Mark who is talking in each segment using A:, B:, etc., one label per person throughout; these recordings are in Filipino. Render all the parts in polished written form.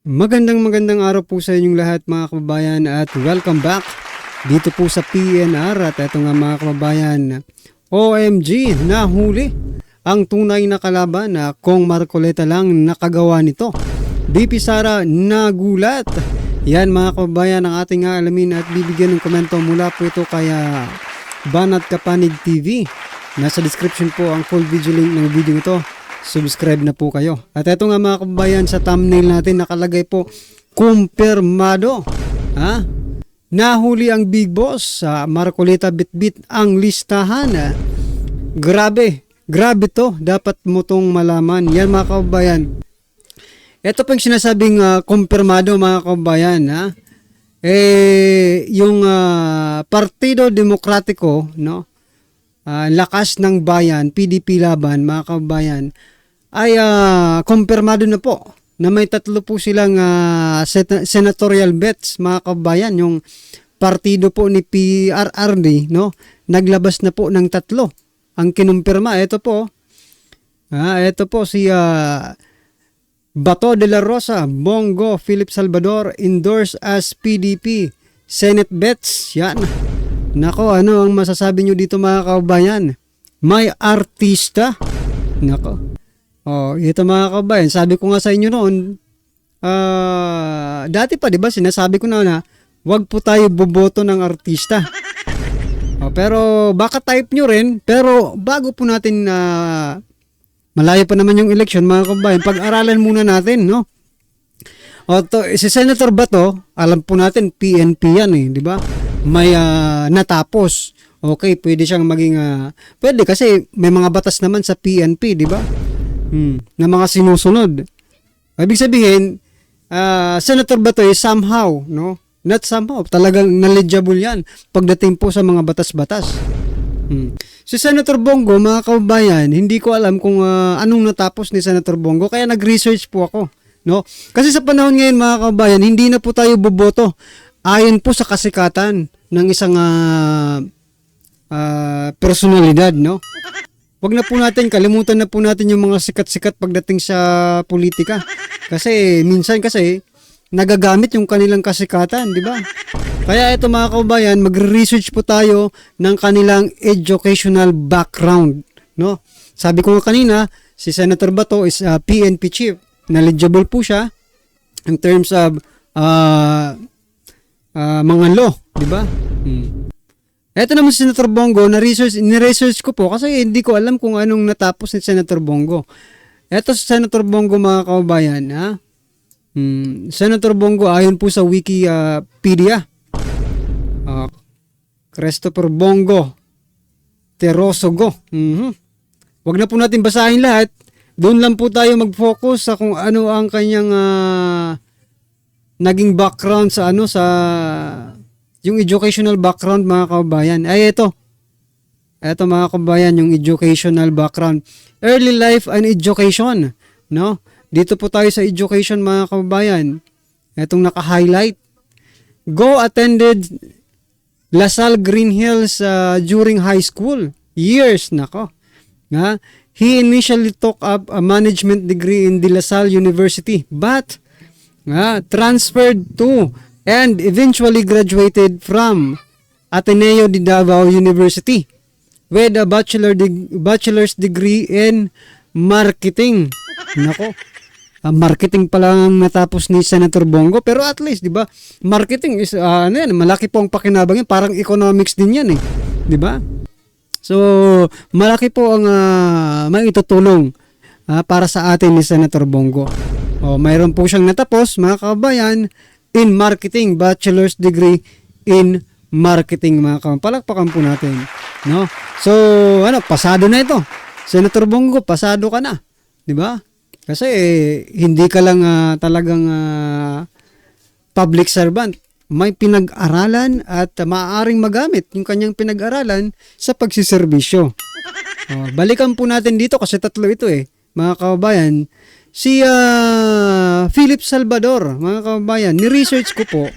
A: Magandang araw po sa inyong lahat mga kababayan at welcome back dito po sa PNR. At eto nga mga kababayan, OMG, nahuli ang tunay na kalaban na Kong Marcoleta lang nakagawa nito. BP Sara nagulat. Yan mga kababayan ang ating alamin at bibigyan ng komento mula po ito kaya Banat Kapanig TV. Nasa description po ang full video link ng video ito. Subscribe na po kayo. At eto nga mga kababayan, sa thumbnail natin nakalagay po, kumpirmado. Nahuli ang Big Boss sa Marcoleta, bitbit ang listahan. Grabe to. Dapat mo tong malaman. Yan mga kababayan. Ito po yung sinasabing kumpirmado mga kababayan. Yung Partido Demokratiko, no? Lakas ng Bayan, PDP Laban, mga kababayan, ay kumpirmado na po na may tatlo po silang senatorial bets, mga kababayan. Yung partido po ni PRRD, no, naglabas na po ng tatlo. Ang kinumpirma, ito po si Bato de la Rosa, Bongo, Philip Salvador, endorsed as PDP Senate bets. Yan. Nako, ano ang masasabi nyo dito mga kababayan? May artista. Nako. Ito mga kababayan, sabi ko nga sa inyo noon, dati pa 'di ba sinasabi ko na wag po tayo boboto ng artista. Pero baka type nyo rin, pero bago po natin malayo pa naman yung election mga kababayan, pag-aralan muna natin, no? Si Senator Bato, alam po natin PNP yan di ba? May natapos. Okay, pwede siyang maging pwede kasi may mga batas naman sa PNP, di ba? Na mga sinusunod. Ibig sabihin, Senator Bato is somehow, no? Not somehow, talagang knowledgeable yan pagdating po sa mga batas-batas. Si Senator Bongo, mga kababayan, hindi ko alam kung anong natapos ni Senator Bongo, kaya nag-research po ako, no? Kasi sa panahon ngayon, mga kababayan, hindi na po tayo boboto ayon po sa kasikatan ng isang personalidad, no? Wag na po natin, kalimutan na po natin yung mga sikat-sikat pagdating sa politika. Kasi minsan nagagamit yung kanilang kasikatan, di ba? Kaya ito mga kababayan, magre-research po tayo ng kanilang educational background, no? Sabi ko nga kanina, si Senator Bato is PNP chief. Knowledgeable po siya in terms of mga law, di ba? Ito naman si Senator Bongo, ni-research ko po kasi hindi ko alam kung anong natapos ni Senator Bongo. Ito si Senator Bongo mga kababayan, Senator Bongo ayon po sa Wikipedia, Christopher Bongo Terosogo. Wag na po natin basahin lahat. Doon lang po tayo mag-focus sa kung ano ang kanyang naging background sa yung educational background mga kababayan. Ay ito mga kababayan, yung educational background, early life and education, no? Dito po tayo sa education mga kababayan. Etong naka-highlight. Go attended LaSalle Green Hills during high school years, nako. He initially took up a management degree in the LaSalle University but transferred to and eventually graduated from Ateneo de Davao University with a bachelor's degree in marketing. Nako. Marketing pa lang natapos ni Senator Bongo, pero at least, 'di ba? Marketing is malaki po ang pakinabang yan, parang economics din 'yan di ba? So, malaki po ang maitutulong para sa atin ni Senator Bongo. Mayroon po siyang natapos, mga kababayan, in marketing, bachelor's degree in marketing, mga kababayan. Palakpakan po natin, no? So, pasado na ito. Senator Bongo, pasado ka na, 'di ba? Kasi hindi ka lang talagang public servant. May pinag-aralan at maaaring magamit yung kanyang pinag-aralan sa pagsiservisyo. Balikan po natin dito kasi tatlo ito mga kababayan. Si Philip Salvador, mga kababayan, ni-research ko po,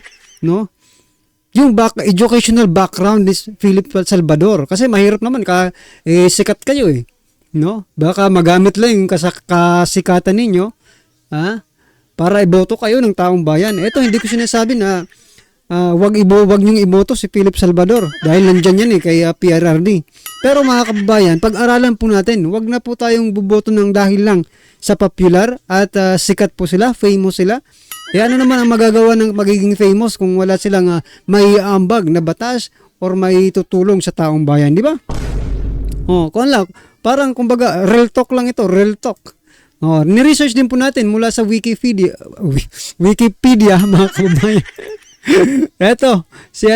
A: no? Yung educational background ni Philip Salvador. Kasi mahirap naman sikat kayo no? Baka magamit lang yung kasikatan ninyo para iboto kayo ng taong bayan. Ito, hindi ko sinasabi na wag niyong iboto si Philip Salvador dahil nandyan yan kay PRRD. Pero mga kababayan, pag-aralan po natin, wag na po tayong buboto ng dahil lang sa popular at sikat po sila, famous sila. Ano naman ang magagawa ng magiging famous kung wala silang may ambag na batas or may tutulong sa taong bayan, di ba? Kung lang, parang kumbaga real talk lang ito, real talk. Ni-research din po natin mula sa Wikipedia mga kababayan. Eto, si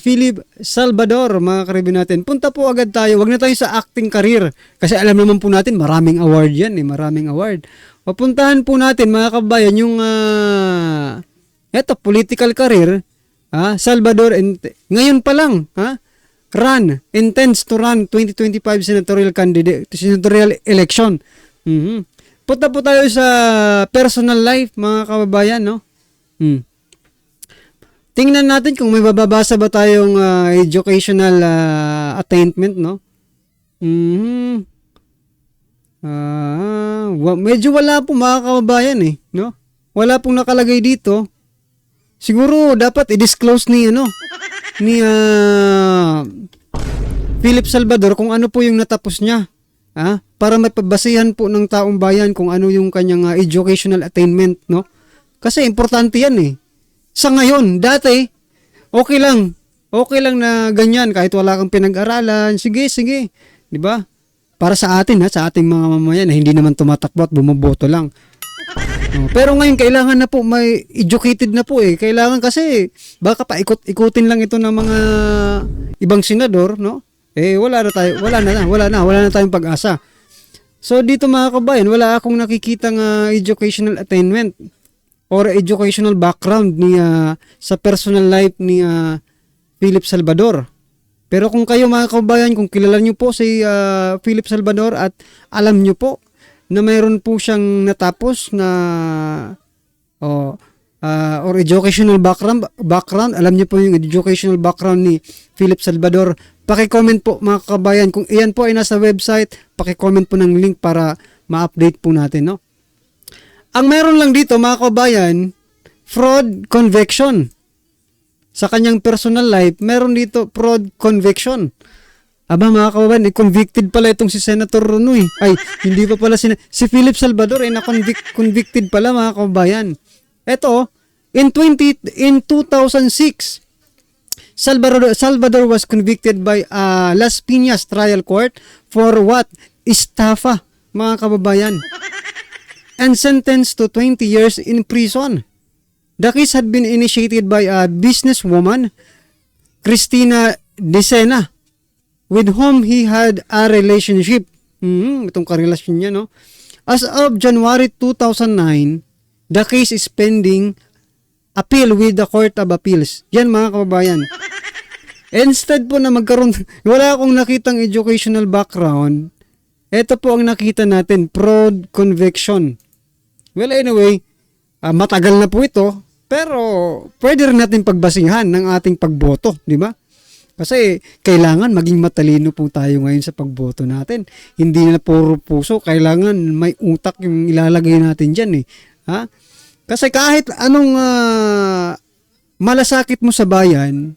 A: Philip Salvador, mga karibin natin. Punta po agad tayo, wag na tayo sa acting career. Kasi alam naman po natin, maraming award yan maraming award. Papuntahan po natin, mga kababayan, yung political career. Salvador, ngayon pa lang, intends to run 2025 senatorial election. Punta po tayo sa personal life, mga kababayan, no? Tingnan natin kung may bababasa ba tayong educational attainment, no? Medyo wala po, mga kababayan, no? Wala pong nakalagay dito. Siguro dapat i-disclose ni Philip Salvador kung ano po yung natapos niya. Para mapabasihan po ng taong bayan kung ano yung kanyang educational attainment, no? Kasi importante yan Sa ngayon, dati, okay lang na ganyan kahit wala kang pinag-aralan. Sige, 'di ba? Para sa atin sa ating mga mamayan na hindi naman tumatakbo at bumoboto lang. Pero ngayon kailangan na po may educated na po Kailangan kasi baka pa ikutin lang ito ng mga ibang senador, no? Wala na tayong pag-asa. So dito, mga kabayan, wala akong nakikitang educational attainment or educational background sa personal life ni Philip Salvador. Pero kung kayo, mga kabayan, kung kilala nyo po si Philip Salvador at alam nyo po na mayroon po siyang natapos na or educational background, alam nyo po yung educational background ni Philip Salvador, paki-comment po, mga kabayan. Kung iyan po ay nasa website, paki-comment po ng link para ma-update po natin, no? Ang meron lang dito, mga kabayan, fraud conviction. Sa kanyang personal life, meron dito fraud conviction. Mga kababayan, convicted pala itong si Senator Ronoy. Ay, hindi pa pala si Philip Salvador convicted pala, mga kababayan. Ito, in 2006, Salvador was convicted by Las Piñas Trial Court for what? Estafa, mga kababayan. And sentenced to 20 years in prison. The case had been initiated by a businesswoman, Cristina Decena, with whom he had a relationship. Itong karelasyon niya, no? As of January 2009, the case is pending appeal with the Court of Appeals. Yan, mga kababayan. Instead po na magkaroon, wala akong nakitang educational background, ito po ang nakita natin, fraud conviction. Well, anyway, matagal na po ito, pero pwede rin natin pagbasihan ng ating pagboto, di ba? Kasi kailangan maging matalino po tayo ngayon sa pagboto natin. Hindi na puro puso, kailangan may utak yung ilalagay natin dyan Kasi kahit anong malasakit mo sa bayan,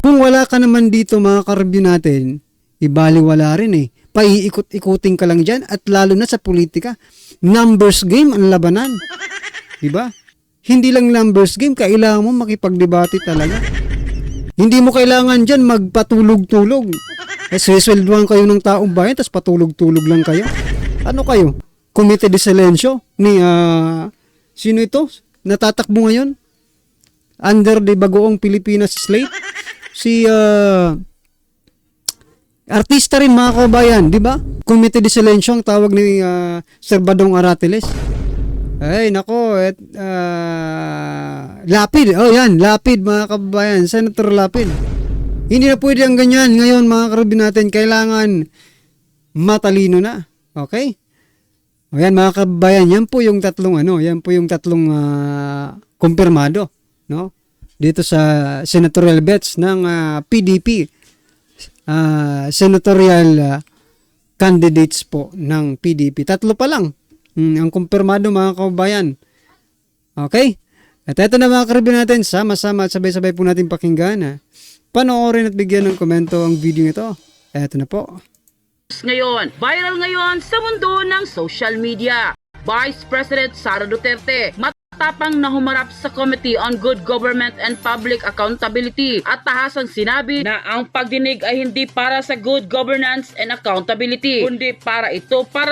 A: kung wala ka naman dito, mga karabyo natin, ibaliwala rin Paiikot-ikutin ka lang dyan at lalo na sa politika. Numbers game ang labanan. Diba? Hindi lang numbers game, kailangan mo makipagdebate talaga. Hindi mo kailangan dyan magpatulog-tulog. Swelduhan kayo ng taong bayan, tapos patulog-tulog lang kayo. Ano kayo? Komite de Silencio ni sino ito? Natatakbo ngayon? Under the bagoong Pilipinas slate? Si artista rin, mga kabayan, di ba? Komite de Silencio ang tawag ni Sir Badong Aratiles. Ay, nako, Lapid. Lapid, mga kabayan. Senator Lapid. Hindi na pwede ang ganyan. Ngayon, mga karabin natin, kailangan matalino na. Okay? Ayan, mga kabayan, yan po yung tatlong kumpirmado, no? Dito sa senatorial bets ng PDP. Senatorial candidates po ng PDP. Tatlo pa lang ang kumpirmado, mga kabayan. Okay? At ito na mga karibin natin, sama-sama at sabay-sabay po natin pakinggan. Panoorin at bigyan ng komento ang video ito. Ito na po.
B: Ngayon, viral ngayon sa mundo ng social media. Vice President Sara Duterte matapang na humarap sa Committee on Good Government and Public Accountability at tahasang sinabi na ang pagdinig ay hindi para sa good governance and accountability, kundi para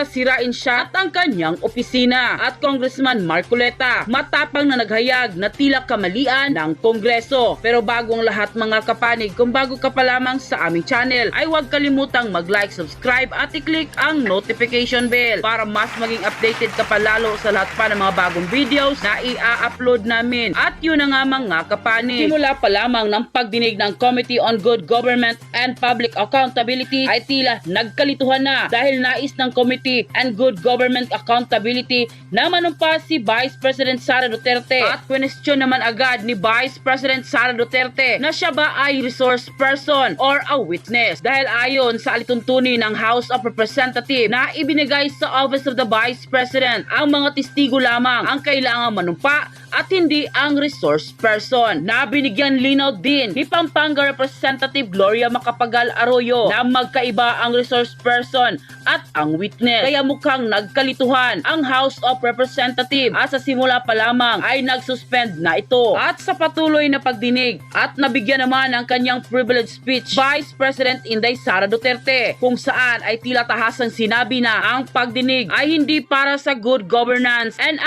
B: sirain siya at ang kanyang opisina. At Congressman Marcoleta matapang na naghayag na tila kamalian ng Kongreso. Pero bago ang lahat mga kapanig, kung bago ka pa lamang sa aming channel ay huwag kalimutang mag-like, subscribe at i-click ang notification bell para mas maging updated ka pa lalo sa lahat pa ng mga bagong videos na i-upload namin. At yun na nga mga kapanig, simula pa lamang ng pagdinig ng Committee on Good Government and Public Accountability ay tila nagkalituhan na dahil nais ng Committee on Good Government Accountability na manumpa si Vice President Sara Duterte at question naman agad ni Vice President Sara Duterte na siya ba ay resource person or a witness dahil ayon sa alituntunin ng House of Representatives na ibinigay sa Office of the Vice President, ang mga testigo lamang ang kailangan manumpa at hindi ang resource person. Na binigyan linaw din ni Pampanga Representative Gloria Macapagal Arroyo na magkaiba ang resource person at ang witness. Kaya mukhang nagkalituhan ang House of Representatives at sa simula pa lamang ay nagsuspend na ito. At sa patuloy na pagdinig at nabigyan naman ng kanyang privilege speech, Vice President Inday Sara Duterte, kung saan ay tila tahasang sinabi na ang pagdinig ay hindi para sa good governance and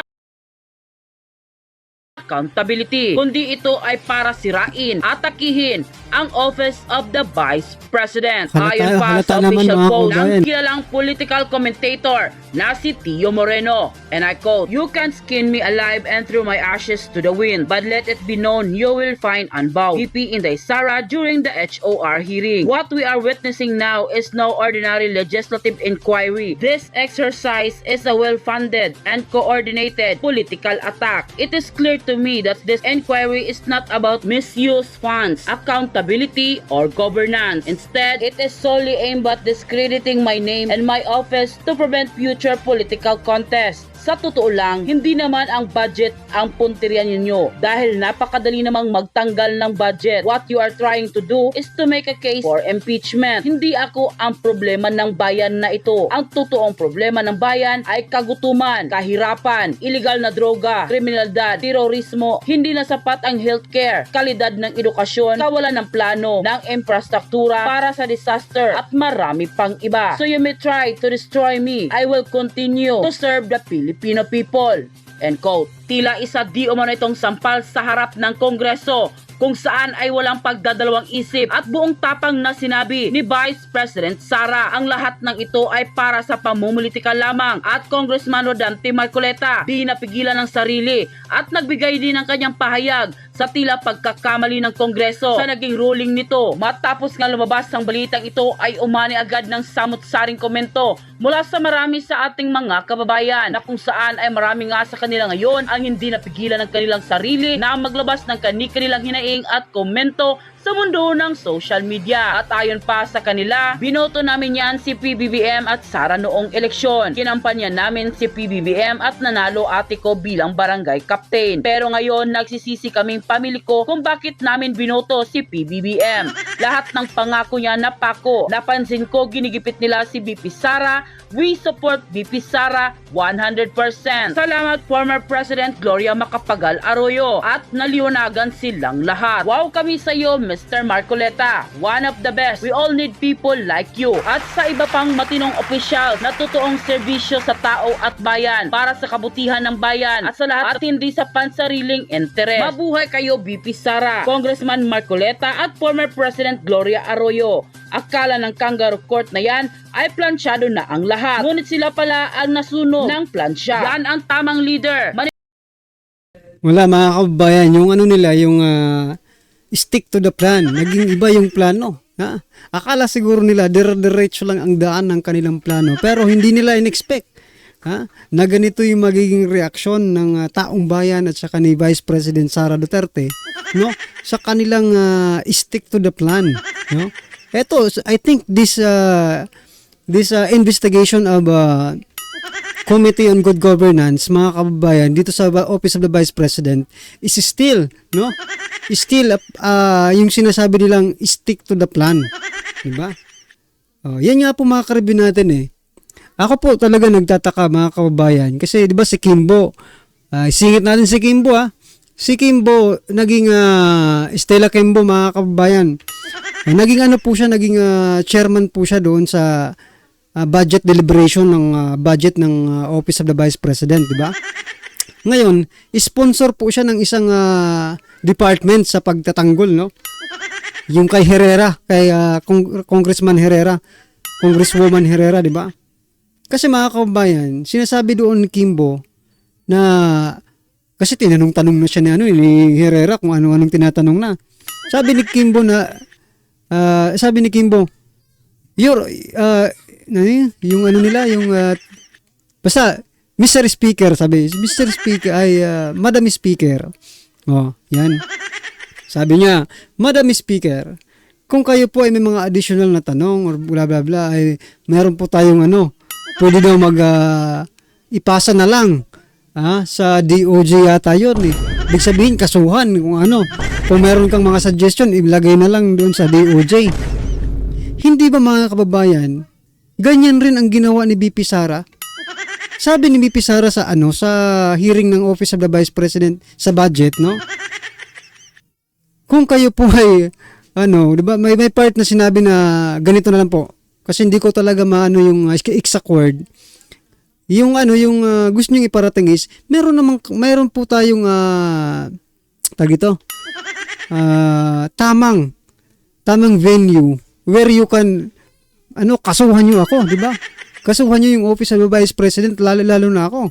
B: accountability, kundi ito ay para sirain at atakihin ang Office of the Vice President. Ayon pa sa official post ng kilalang political commentator na si Tio Moreno, and I quote, "You can skin me alive and throw my ashes to the wind, but let it be known you will find unbound." VP Inday Sara during the HOR hearing. What we are witnessing now is no ordinary legislative inquiry. This exercise is a well-funded and coordinated political attack. It is clear to me that this inquiry is not about misuse funds, accountability, or governance. Instead, it is solely aimed at discrediting my name and my office to prevent future political contests. Sa totoo lang, hindi naman ang budget ang punterian ninyo dahil napakadali namang magtanggal ng budget. What you are trying to do is to make a case for impeachment. Hindi ako ang problema ng bayan na ito. Ang totoong problema ng bayan ay kagutuman, kahirapan, iligal na droga, kriminalidad, terorismo, hindi na sapat ang healthcare, kalidad ng edukasyon, kawalan ng plano, ng infrastruktura para sa disaster at marami pang iba. So you may try to destroy me. I will continue to serve the Filipino people. End quote. Tila isa di umano itong sampal sa harap ng Kongreso kung saan ay walang pagdadalawang isip at buong tapang na sinabi ni Vice President Sara ang lahat ng ito ay para sa pamumulitika lamang. At Congressman Rodante Marcoleta di napigilan ng sarili at nagbigay din ng kanyang pahayag sa tila pagkakamali ng Kongreso sa naging ruling nito. Matapos nga lumabas ang balitang ito ay umani agad ng samut-saring komento mula sa marami sa ating mga kababayan na kung saan ay marami nga sa kanila ngayon ang hindi napigilan ng kanilang sarili na maglabas ng kanilang hinaing at komento sa mundo ng social media. At ayon pa sa kanila, binoto namin yan si PBBM at Sara noong eleksyon. Kinampanya namin si PBBM at nanalo ate ko bilang barangay captain. Pero ngayon nagsisisi kaming pamilya ko kung bakit namin binoto si PBBM. Lahat ng pangako niya napako. Napansin ko ginigipit nila si VP Sara. We support VP Sara 100%. Salamat former President Gloria Macapagal Arroyo at naliwanagan silang lahat. Wow kami sa iyo Mr. Marcoleta, one of the best. We all need people like you. At sa iba pang matinong opisyal na totoong serbisyo sa tao at bayan para sa kabutihan ng bayan at sa lahat at hindi sa pansariling interes. Mabuhay kayo VP Sara, Congressman Marcoleta at former President Gloria Arroyo. Akala ng kangaroo court na yan ay plansyado na ang lahat. Ngunit sila pala ang nasunog ng plansya. Yan ang tamang leader.
A: Wala mga kababayan, yung ano nila, yung stick to the plan. Naging iba yung plano. Ha? Akala siguro nila diretso lang ang daan ng kanilang plano. Pero hindi nila in-expect na ganito yung magiging reaksyon ng taong bayan at saka ni Vice President Sara Duterte, no? Sa kanilang stick to the plan. No? Ito, I think this investigation of Committee on Good Governance, mga kababayan, dito sa Office of the Vice President is still, no? Still, yung sinasabi nilang stick to the plan. Diba? Yan nga po mga karibin natin eh. Ako po talaga nagtataka mga kababayan kasi diba si Kimbo, singit natin si Kimbo Si Kimbo, naging Stella Kimbo mga kababayan. Naging ano po siya, naging chairman po siya doon sa budget deliberation ng budget ng Office of the Vice President, di ba? Ngayon, sponsor po siya ng isang department sa pagtatanggol, no? Yung kay Herrera, kay Congressman Herrera, Congresswoman Herrera, di ba? Kasi mga kababayan, sinasabi doon ni Kimbo na kasi tinanong-tanong na siya ni Herrera kung ano-anong tinatanong na. Sabi ni Kimbo, yung ano nila, yung basta Mr. Speaker, sabi, Mr. Speaker ay Madam Speaker. Yan. Sabi niya, Madam Speaker, kung kayo po ay may mga additional na tanong or bla bla bla, ay meron po tayong pwede daw ipasa na lang sa DOJ yata yun eh. Ibig sabihin, kasuhan kung meron kang mga suggestion, ilagay na lang doon sa DOJ. Hindi ba mga kababayan, ganyan rin ang ginawa ni BP Sara? Sabi ni BP Sara sa hearing ng Office of the Vice President sa budget, no? Kung kayo po ay diba, may part na sinabi na ganito na lang po. Kasi hindi ko talaga maano yung exact word. Yung gusto niyo iparating is meron po tayong tamang venue where you can kasuhan niyo ako, di ba? Kasuhan niyo yung Office of the Vice President, lalo na ako.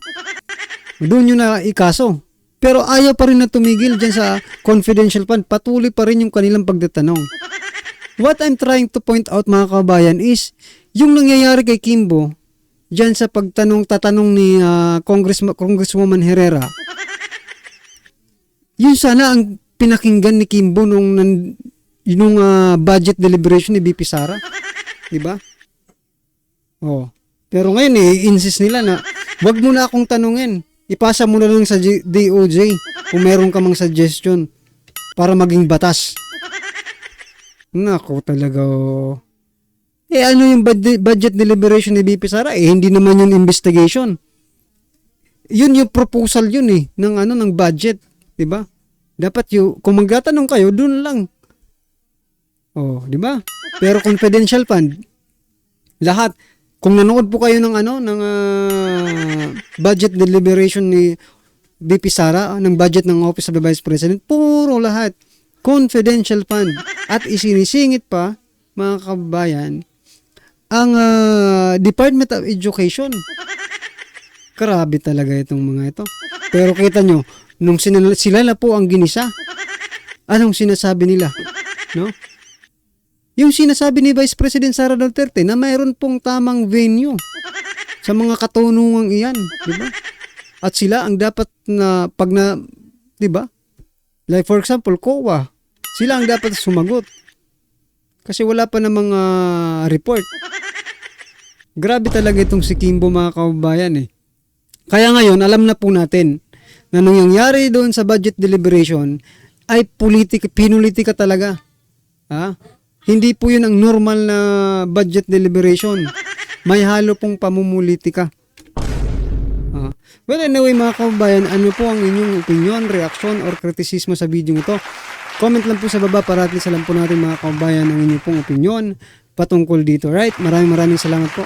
A: Doon niyo na ikaso. Pero ayaw pa rin na tumigil diyan sa confidential fund. Patuloy pa rin yung kanilang pagtatanong. What I'm trying to point out mga kababayan is yung nangyayari kay Kimbo diyan sa tatanong ni Congresswoman Herrera. Yun sana ang pinakinggan ni Kimbo nung budget deliberation ni BP Sara, 'di ba? Pero ngayon i-insist nila na wag mo na akong tanungin. Ipasa mo na lang sa DOJ kung meron ka mang suggestion para maging batas. Nako talaga. Yung budget deliberation ni BP Sara? Hindi naman yun investigation. Yun yung proposal yun ng budget, 'di ba? Dapat kung magtatanong kayo, doon lang. 'Di ba? Pero confidential fund, lahat. Kung nanood po kayo ng budget deliberation ni BP Sara, ng budget ng Office of the Vice President, puro lahat confidential fund. At isinisingit pa, mga kababayan, ang Department of Education. Grabe talaga itong mga ito. Pero kita nyo, nung sila na po ang ginisa, anong sinasabi nila? No? Yung sinasabi ni Vice President Sara Duterte na mayroon pong tamang venue sa mga katunungang iyan, di ba? At sila ang dapat na di ba? Like for example, COA. Sila ang dapat sumagot. Kasi wala pa namang report. Grabe talaga itong si Kimbo mga kababayan eh. Kaya ngayon, alam na po natin na nung nangyari doon sa budget deliberation ay pinulitika talaga. Hindi po yun ang normal na budget deliberation. May halo pong pamumulitika. Well, anyway mga kababayan, ano po ang inyong opinion, reaction, or kritisismo sa video ito? Comment lang po sa baba para at least alam po natin mga kababayan ang inyong pong opinion patungkol dito. Right? Maraming salamat po.